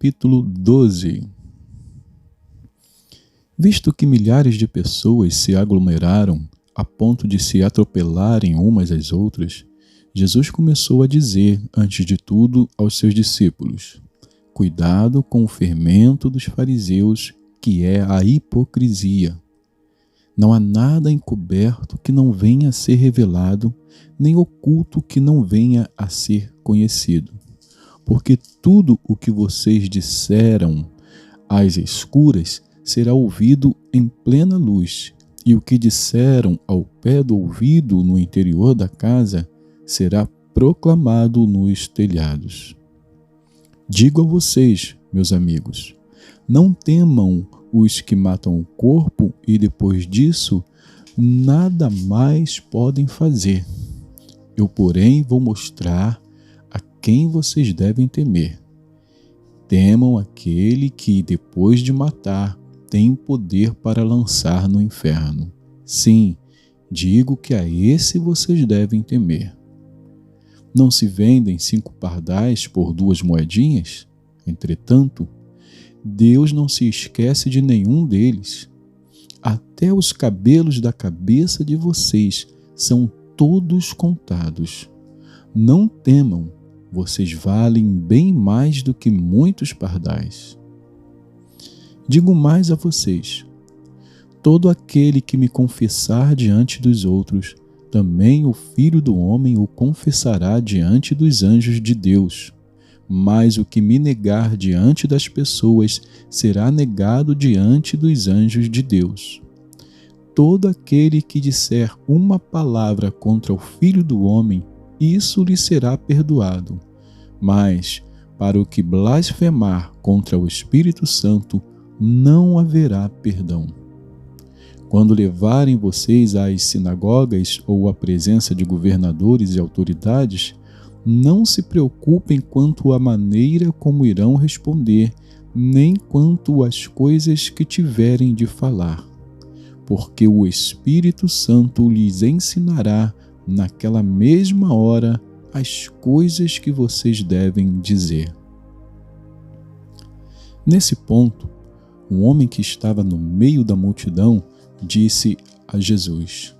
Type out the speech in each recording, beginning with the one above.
capítulo 12. Visto que milhares de pessoas se aglomeraram a ponto de se atropelarem umas às outras, Jesus começou a dizer, antes de tudo, aos seus discípulos: cuidado com o fermento dos fariseus, que é a hipocrisia. Não há nada encoberto que não venha a ser revelado, nem oculto que não venha a ser conhecido. Porque tudo o que vocês disseram às escuras será ouvido em plena luz, e o que disseram ao pé do ouvido no interior da casa será proclamado nos telhados. Digo a vocês, meus amigos, não temam os que matam o corpo e depois disso nada mais podem fazer. Eu, porém, vou mostrar a quem vocês devem temer. Temam aquele que, depois de matar, tem poder para lançar no inferno. Sim, digo que a esse vocês devem temer. Não se vendem 5 pardais por 2 moedinhas? Entretanto, Deus não se esquece de nenhum deles. Até os cabelos da cabeça de vocês são todos contados. Não temam, vocês valem bem mais do que muitos pardais. Digo mais a vocês: todo aquele que me confessar diante dos outros, também o Filho do Homem o confessará diante dos anjos de Deus. Mas o que me negar diante das pessoas será negado diante dos anjos de Deus. Todo aquele que disser uma palavra contra o Filho do Homem, isso lhe será perdoado. Mas, para o que blasfemar contra o Espírito Santo, não haverá perdão. Quando levarem vocês às sinagogas ou à presença de governadores e autoridades, não se preocupem quanto à maneira como irão responder, nem quanto às coisas que tiverem de falar, porque o Espírito Santo lhes ensinará naquela mesma hora as coisas que vocês devem dizer. Nesse ponto, um homem que estava no meio da multidão disse a Jesus: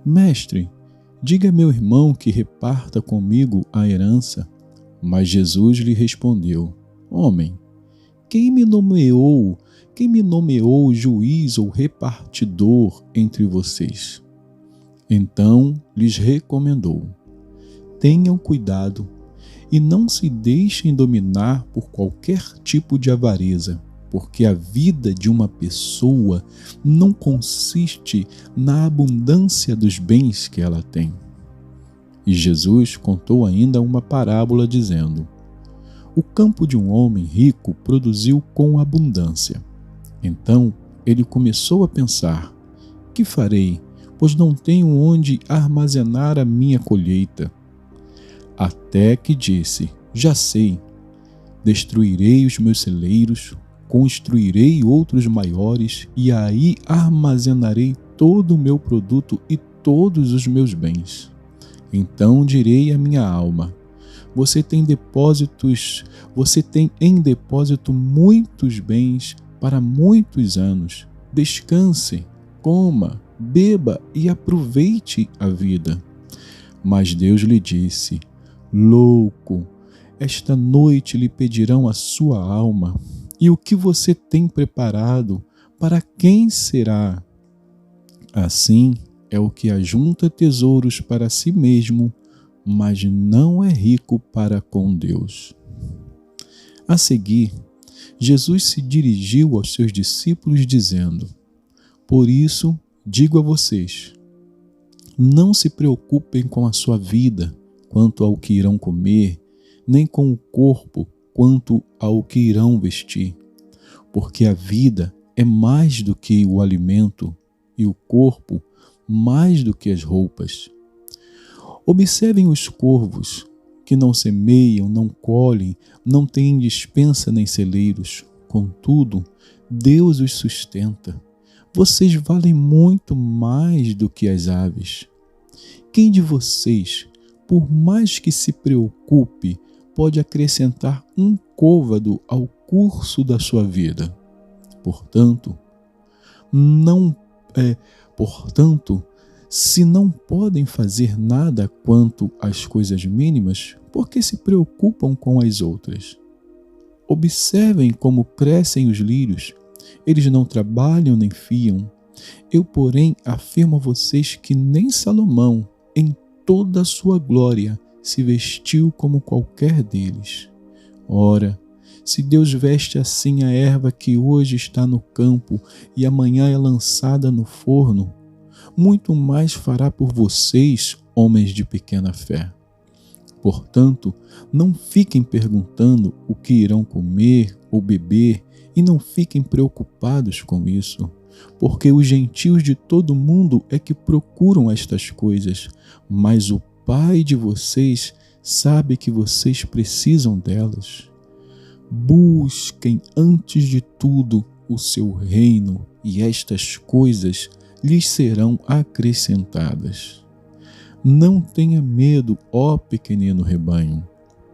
Mestre, diga a meu irmão que reparta comigo a herança. Mas Jesus lhe respondeu: Homem, quem me nomeou juiz ou repartidor entre vocês? Então lhes recomendou: tenham cuidado e não se deixem dominar por qualquer tipo de avareza, porque a vida de uma pessoa não consiste na abundância dos bens que ela tem. E Jesus contou ainda uma parábola dizendo: o campo de um homem rico produziu com abundância. Então ele começou a pensar: que farei, pois não tenho onde armazenar a minha colheita? Até que disse: já sei, destruirei os meus celeiros, construirei outros maiores e aí armazenarei todo o meu produto e todos os meus bens. Então direi à minha alma: você tem em depósito muitos bens para muitos anos. Descanse, coma, beba e aproveite a vida. Mas Deus lhe disse: louco, esta noite lhe pedirão a sua alma. E o que você tem preparado, para quem será? Assim é o que ajunta tesouros para si mesmo, mas não é rico para com Deus. A seguir, Jesus se dirigiu aos seus discípulos dizendo: por isso digo a vocês, não se preocupem com a sua vida, quanto ao que irão comer, nem com o corpo, quanto ao que irão vestir, porque a vida é mais do que o alimento e o corpo mais do que as roupas. Observem os corvos, que não semeiam, não colhem, não têm despensa nem celeiros, contudo, Deus os sustenta. Vocês valem muito mais do que as aves. Quem de vocês, por mais que se preocupe, pode acrescentar um côvado ao curso da sua vida. Portanto, se não podem fazer nada quanto às coisas mínimas, por que se preocupam com as outras? Observem como crescem os lírios. Eles não trabalham nem fiam. Eu, porém, afirmo a vocês que nem Salomão, em toda a sua glória, se vestiu como qualquer deles. Ora, se Deus veste assim a erva que hoje está no campo e amanhã é lançada no forno, muito mais fará por vocês, homens de pequena fé. Portanto, não fiquem perguntando o que irão comer ou beber e não fiquem preocupados com isso, porque os gentios de todo mundo é que procuram estas coisas, mas o Pai de vocês sabe que vocês precisam delas. Busquem antes de tudo o seu reino e estas coisas lhes serão acrescentadas. Não tenha medo, ó pequenino rebanho,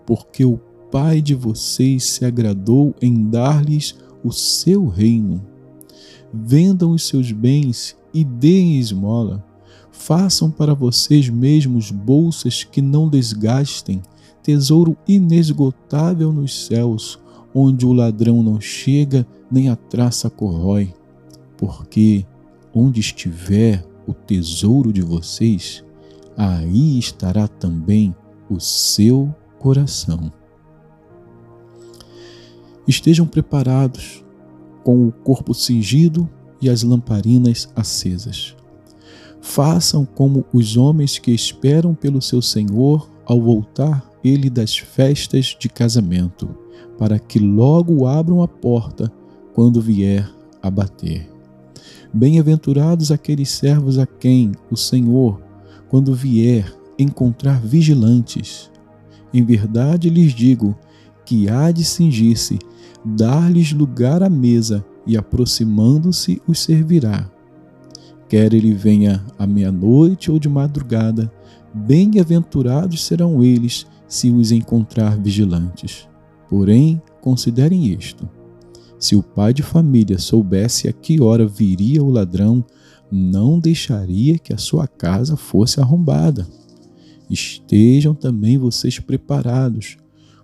porque o Pai de vocês se agradou em dar-lhes o seu reino. Vendam os seus bens e deem esmola. Façam para vocês mesmos bolsas que não desgastem, tesouro inesgotável nos céus, onde o ladrão não chega nem a traça corrói. Porque onde estiver o tesouro de vocês, aí estará também o seu coração. Estejam preparados, com o corpo cingido e as lamparinas acesas. Façam como os homens que esperam pelo seu Senhor ao voltar ele das festas de casamento, para que logo abram a porta quando vier a bater. Bem-aventurados aqueles servos a quem o Senhor, quando vier, encontrar vigilantes. Em verdade lhes digo que há de cingir-se, dar-lhes lugar à mesa e, aproximando-se, os servirá. Quer ele venha à meia-noite ou de madrugada, bem-aventurados serão eles se os encontrar vigilantes. Porém, considerem isto: se o pai de família soubesse a que hora viria o ladrão, não deixaria que a sua casa fosse arrombada. Estejam também vocês preparados,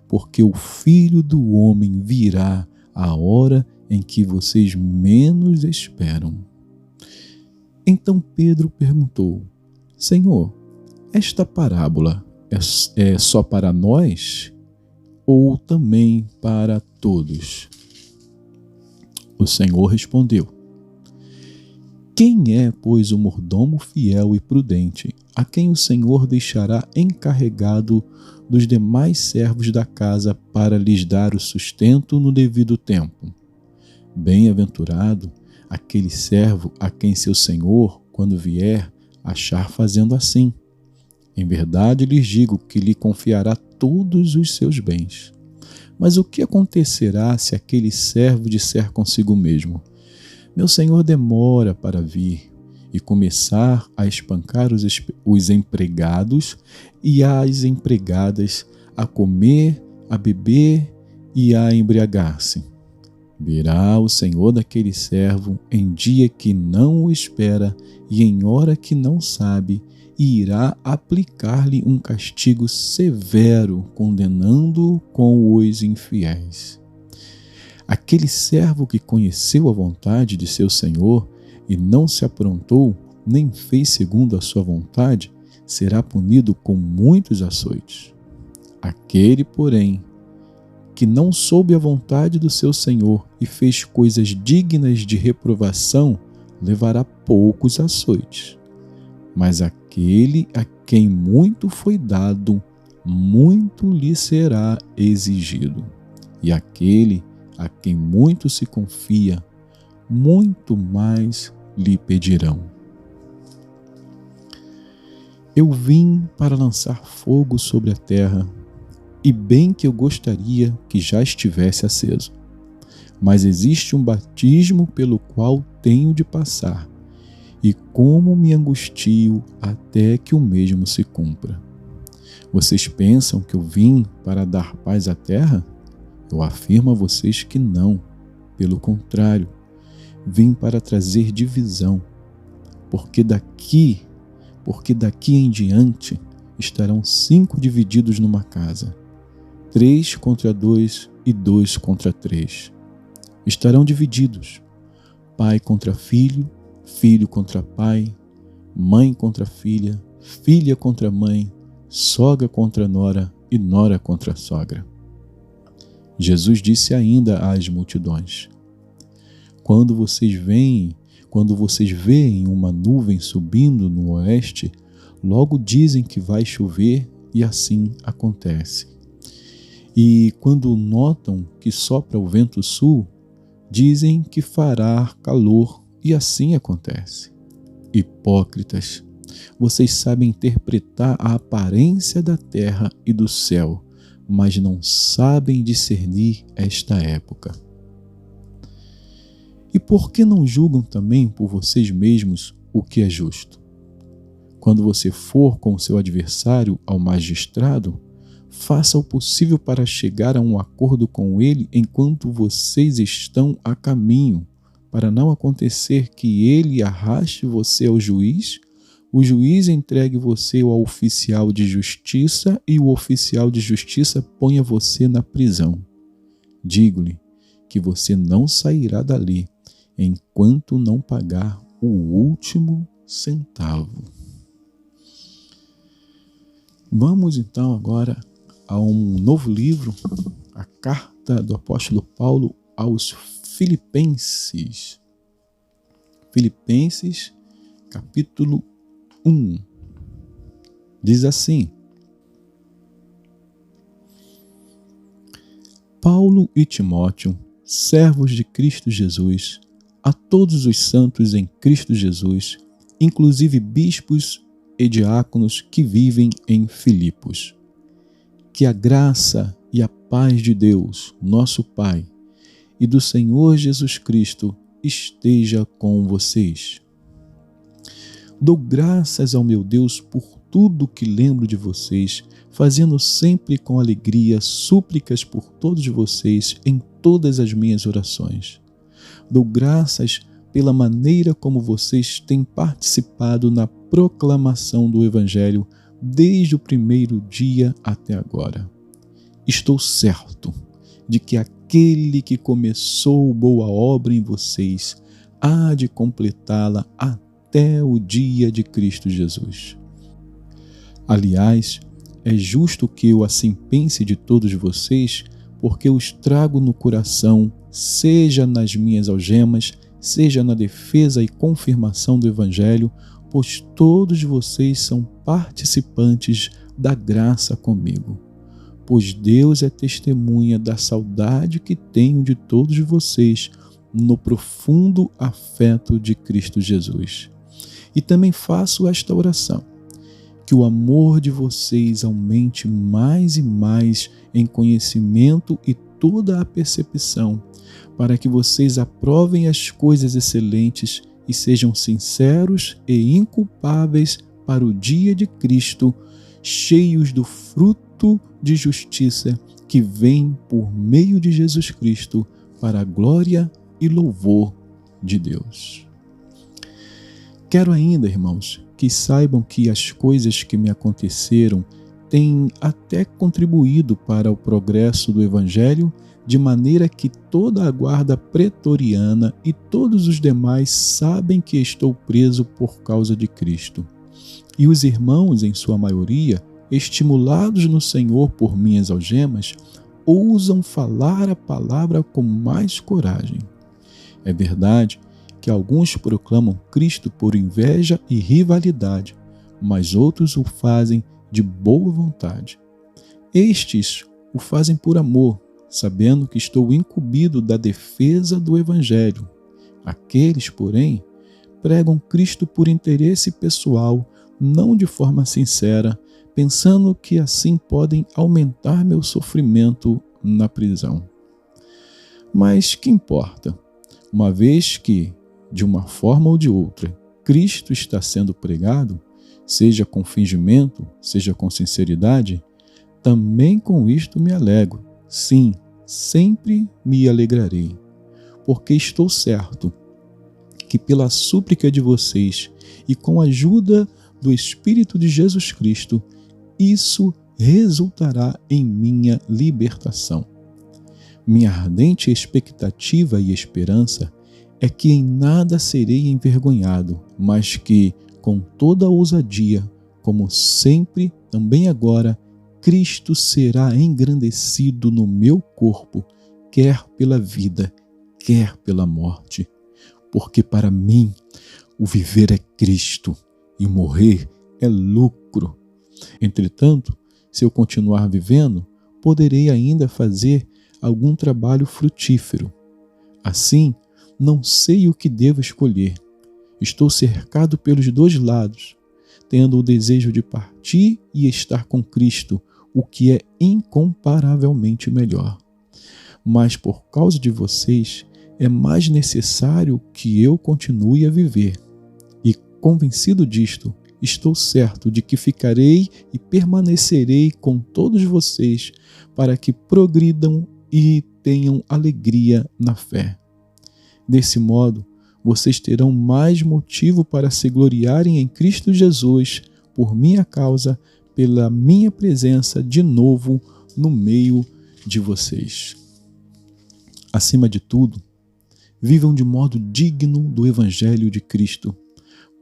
porque o Filho do Homem virá à hora em que vocês menos esperam. Então Pedro perguntou: Senhor, esta parábola é só para nós ou também para todos? O Senhor respondeu: Quem é, pois, o mordomo fiel e prudente, a quem o Senhor deixará encarregado dos demais servos da casa para lhes dar o sustento no devido tempo? Bem-aventurado aquele servo a quem seu Senhor, quando vier, achar fazendo assim. Em verdade lhes digo que lhe confiará todos os seus bens. Mas o que acontecerá se aquele servo disser consigo mesmo: Meu senhor demora para vir, e começar a espancar os empregados e as empregadas, a comer, a beber e a embriagar-se? Virá o senhor daquele servo em dia que não o espera e em hora que não sabe, e irá aplicar-lhe um castigo severo, condenando-o com os infiéis. Aquele servo que conheceu a vontade de seu senhor e não se aprontou, nem fez segundo a sua vontade, será punido com muitos açoites. Aquele, porém, que não soube a vontade do seu senhor e fez coisas dignas de reprovação, levará poucos açoites. Mas aquele a quem muito foi dado, muito lhe será exigido. E aquele a quem muito se confia, muito mais lhe pedirão. Eu vim para lançar fogo sobre a terra, e bem que eu gostaria que já estivesse aceso. Mas existe um batismo pelo qual tenho de passar, e como me angustio até que o mesmo se cumpra. Vocês pensam que eu vim para dar paz à terra? Eu afirmo a vocês que não. Pelo contrário, vim para trazer divisão, porque daqui em diante estarão 5 divididos numa casa, 3 contra 2 e 2 contra 3. Estarão divididos, pai contra filho, filho contra pai, mãe contra filha, filha contra mãe, sogra contra nora e nora contra sogra. Jesus disse ainda às multidões: Quando vocês veem uma nuvem subindo no oeste, logo dizem que vai chover e assim acontece. E quando notam que sopra o vento sul, dizem que fará calor e assim acontece. Hipócritas, vocês sabem interpretar a aparência da terra e do céu, mas não sabem discernir esta época. E por que não julgam também por vocês mesmos o que é justo? Quando você for com o seu adversário ao magistrado, faça o possível para chegar a um acordo com ele enquanto vocês estão a caminho, para não acontecer que ele arraste você ao juiz, o juiz entregue você ao oficial de justiça e o oficial de justiça ponha você na prisão. Digo-lhe que você não sairá dali enquanto não pagar o último centavo. Vamos então agora a um novo livro, a carta do apóstolo Paulo aos Filipenses. Filipenses, capítulo 1. Diz assim: Paulo e Timóteo, servos de Cristo Jesus, a todos os santos em Cristo Jesus, inclusive bispos e diáconos que vivem em Filipos. Que a graça e a paz de Deus, nosso Pai, e do Senhor Jesus Cristo esteja com vocês. Dou graças ao meu Deus por tudo que lembro de vocês, fazendo sempre com alegria súplicas por todos vocês em todas as minhas orações. Dou graças pela maneira como vocês têm participado na proclamação do Evangelho desde o primeiro dia até agora. Estou certo de que aquele que começou boa obra em vocês há de completá-la até o dia de Cristo Jesus. Aliás, é justo que eu assim pense de todos vocês, porque os trago no coração, seja nas minhas algemas, seja na defesa e confirmação do Evangelho, pois todos vocês são participantes da graça comigo. Pois Deus é testemunha da saudade que tenho de todos vocês no profundo afeto de Cristo Jesus. E também faço esta oração: que o amor de vocês aumente mais e mais em conhecimento e toda a percepção, para que vocês aprovem as coisas excelentes e sejam sinceros e inculpáveis para o dia de Cristo, cheios do fruto de justiça que vem por meio de Jesus Cristo para a glória e louvor de Deus. Quero ainda, irmãos, que saibam que as coisas que me aconteceram têm até contribuído para o progresso do Evangelho, de maneira que toda a guarda pretoriana e todos os demais sabem que estou preso por causa de Cristo. E os irmãos, em sua maioria, estimulados no Senhor por minhas algemas, ousam falar a palavra com mais coragem. É verdade que alguns proclamam Cristo por inveja e rivalidade, mas outros o fazem de boa vontade. Estes o fazem por amor, sabendo que estou incumbido da defesa do Evangelho. Aqueles, porém, pregam Cristo por interesse pessoal, não de forma sincera, pensando que assim podem aumentar meu sofrimento na prisão. Mas que importa? Uma vez que, de uma forma ou de outra, Cristo está sendo pregado, seja com fingimento, seja com sinceridade, também com isto me alegro. Sim, sempre me alegrarei, porque estou certo que pela súplica de vocês e com a ajuda do Espírito de Jesus Cristo, isso resultará em minha libertação. Minha ardente expectativa e esperança é que em nada serei envergonhado, mas que, com toda ousadia, como sempre, também agora, Cristo será engrandecido no meu corpo, quer pela vida, quer pela morte. Porque para mim, o viver é Cristo e morrer é lucro. Entretanto, se eu continuar vivendo, poderei ainda fazer algum trabalho frutífero. Assim, não sei o que devo escolher. Estou cercado pelos dois lados, tendo o desejo de partir e estar com Cristo, o que é incomparavelmente melhor. Mas por causa de vocês, é mais necessário que eu continue a viver. E, convencido disto, estou certo de que ficarei e permanecerei com todos vocês para que progridam e tenham alegria na fé. Desse modo, vocês terão mais motivo para se gloriarem em Cristo Jesus por minha causa, pela minha presença de novo no meio de vocês. Acima de tudo, vivam de modo digno do Evangelho de Cristo,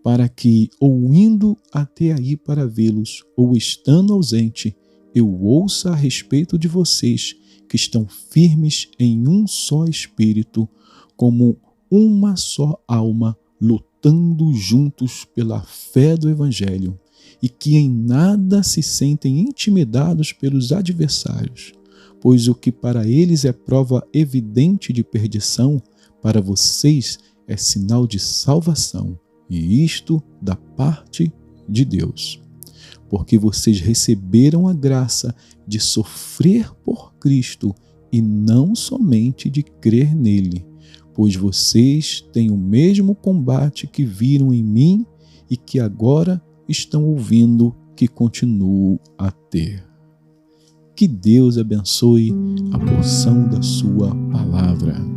para que, ou indo até aí para vê-los, ou estando ausente, eu ouça a respeito de vocês que estão firmes em um só espírito, como uma só alma, lutando juntos pela fé do Evangelho, e que em nada se sentem intimidados pelos adversários, pois o que para eles é prova evidente de perdição, para vocês é sinal de salvação, e isto da parte de Deus. Porque vocês receberam a graça de sofrer por Cristo e não somente de crer nele, pois vocês têm o mesmo combate que viram em mim e que agora estão ouvindo que continuo a ter. Que Deus abençoe a porção da sua palavra.